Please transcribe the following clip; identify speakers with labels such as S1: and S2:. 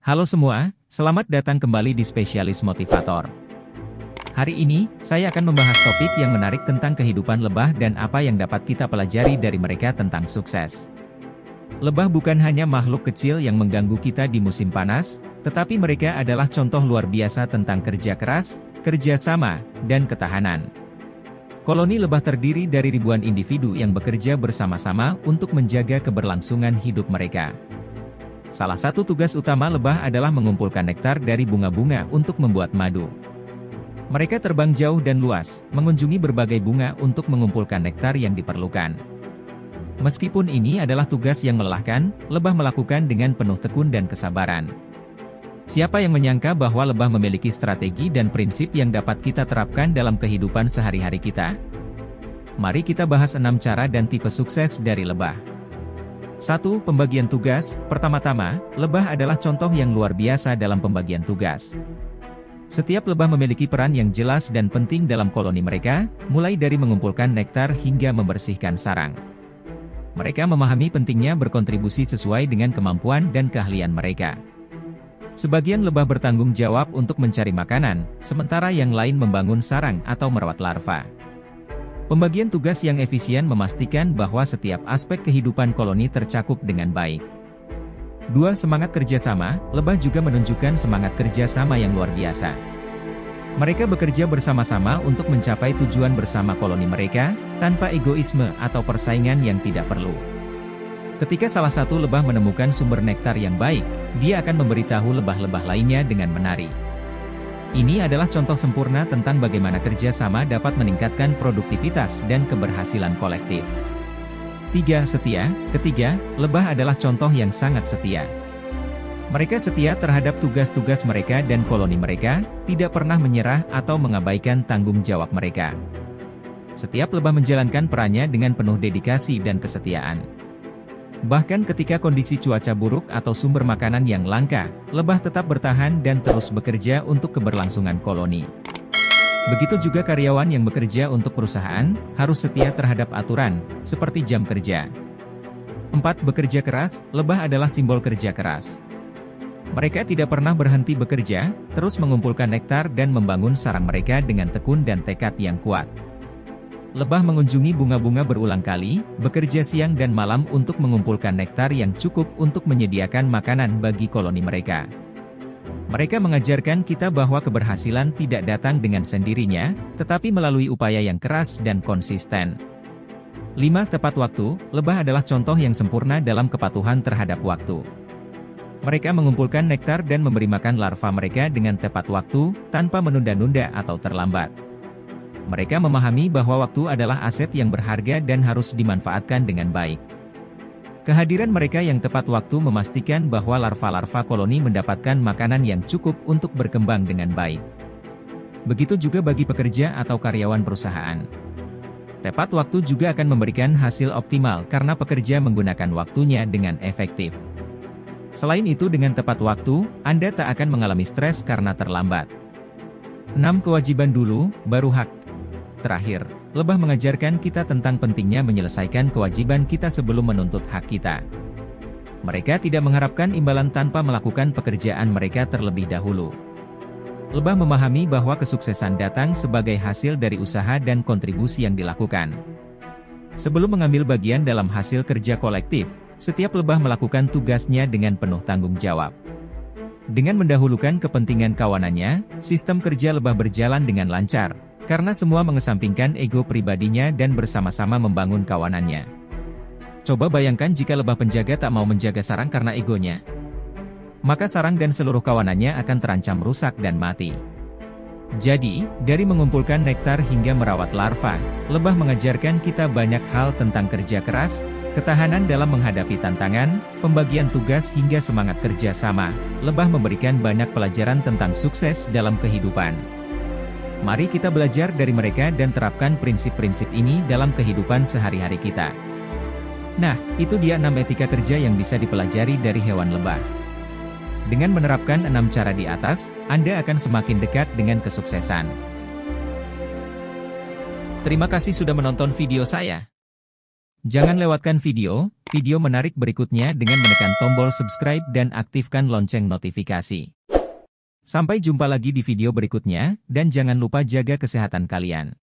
S1: Halo semua, selamat datang kembali di Spesialis Motivator. Hari ini, saya akan membahas topik yang menarik tentang kehidupan lebah dan apa yang dapat kita pelajari dari mereka tentang sukses. Lebah bukan hanya makhluk kecil yang mengganggu kita di musim panas, tetapi mereka adalah contoh luar biasa tentang kerja keras, kerjasama, dan ketahanan. Koloni lebah terdiri dari ribuan individu yang bekerja bersama-sama untuk menjaga keberlangsungan hidup mereka. Salah satu tugas utama lebah adalah mengumpulkan nektar dari bunga-bunga untuk membuat madu. Mereka terbang jauh dan luas, mengunjungi berbagai bunga untuk mengumpulkan nektar yang diperlukan. Meskipun ini adalah tugas yang melelahkan, lebah melakukan dengan penuh tekun dan kesabaran. Siapa yang menyangka bahwa lebah memiliki strategi dan prinsip yang dapat kita terapkan dalam kehidupan sehari-hari kita? Mari kita bahas 6 cara dan tipe sukses dari lebah. 1. Pembagian tugas. Pertama-tama, lebah adalah contoh yang luar biasa dalam pembagian tugas. Setiap lebah memiliki peran yang jelas dan penting dalam koloni mereka, mulai dari mengumpulkan nektar hingga membersihkan sarang. Mereka memahami pentingnya berkontribusi sesuai dengan kemampuan dan keahlian mereka. Sebagian lebah bertanggung jawab untuk mencari makanan, sementara yang lain membangun sarang atau merawat larva. Pembagian tugas yang efisien memastikan bahwa setiap aspek kehidupan koloni tercakup dengan baik. 2. Semangat kerjasama. Lebah juga menunjukkan semangat kerjasama yang luar biasa. Mereka bekerja bersama-sama untuk mencapai tujuan bersama koloni mereka, tanpa egoisme atau persaingan yang tidak perlu. Ketika salah satu lebah menemukan sumber nektar yang baik, dia akan memberitahu lebah-lebah lainnya dengan menari. Ini adalah contoh sempurna tentang bagaimana kerjasama dapat meningkatkan produktivitas dan keberhasilan kolektif. 3. Setia. Ketiga, lebah adalah contoh yang sangat setia. Mereka setia terhadap tugas-tugas mereka dan koloni mereka, tidak pernah menyerah atau mengabaikan tanggung jawab mereka. Setiap lebah menjalankan perannya dengan penuh dedikasi dan kesetiaan. Bahkan ketika kondisi cuaca buruk atau sumber makanan yang langka, lebah tetap bertahan dan terus bekerja untuk keberlangsungan koloni. Begitu juga karyawan yang bekerja untuk perusahaan, harus setia terhadap aturan, seperti jam kerja. 4. Bekerja keras. Lebah adalah simbol kerja keras. Mereka tidak pernah berhenti bekerja, terus mengumpulkan nektar dan membangun sarang mereka dengan tekun dan tekad yang kuat. Lebah mengunjungi bunga-bunga berulang kali, bekerja siang dan malam untuk mengumpulkan nektar yang cukup untuk menyediakan makanan bagi koloni mereka. Mereka mengajarkan kita bahwa keberhasilan tidak datang dengan sendirinya, tetapi melalui upaya yang keras dan konsisten. 5. Tepat waktu. Lebah adalah contoh yang sempurna dalam kepatuhan terhadap waktu. Mereka mengumpulkan nektar dan memberi makan larva mereka dengan tepat waktu, tanpa menunda-nunda atau terlambat. Mereka memahami bahwa waktu adalah aset yang berharga dan harus dimanfaatkan dengan baik. Kehadiran mereka yang tepat waktu memastikan bahwa larva-larva koloni mendapatkan makanan yang cukup untuk berkembang dengan baik. Begitu juga bagi pekerja atau karyawan perusahaan. Tepat waktu juga akan memberikan hasil optimal karena pekerja menggunakan waktunya dengan efektif. Selain itu, dengan tepat waktu, Anda tak akan mengalami stres karena terlambat. 6. Kewajiban dulu, baru hak. Terakhir, lebah mengajarkan kita tentang pentingnya menyelesaikan kewajiban kita sebelum menuntut hak kita. Mereka tidak mengharapkan imbalan tanpa melakukan pekerjaan mereka terlebih dahulu. Lebah memahami bahwa kesuksesan datang sebagai hasil dari usaha dan kontribusi yang dilakukan. Sebelum mengambil bagian dalam hasil kerja kolektif, setiap lebah melakukan tugasnya dengan penuh tanggung jawab. Dengan mendahulukan kepentingan kawanannya, sistem kerja lebah berjalan dengan lancar, karena semua mengesampingkan ego pribadinya dan bersama-sama membangun kawanannya. Coba bayangkan jika lebah penjaga tak mau menjaga sarang karena egonya. Maka sarang dan seluruh kawanannya akan terancam rusak dan mati. Jadi, dari mengumpulkan nektar hingga merawat larva, lebah mengajarkan kita banyak hal tentang kerja keras, ketahanan dalam menghadapi tantangan, pembagian tugas hingga semangat kerja sama. Lebah memberikan banyak pelajaran tentang sukses dalam kehidupan. Mari kita belajar dari mereka dan terapkan prinsip-prinsip ini dalam kehidupan sehari-hari kita. Nah, itu dia 6 etika kerja yang bisa dipelajari dari hewan lebah. Dengan menerapkan 6 cara di atas, Anda akan semakin dekat dengan kesuksesan. Terima kasih sudah menonton video saya. Jangan lewatkan video video menarik berikutnya dengan menekan tombol subscribe dan aktifkan lonceng notifikasi. Sampai jumpa lagi di video berikutnya, dan jangan lupa jaga kesehatan kalian.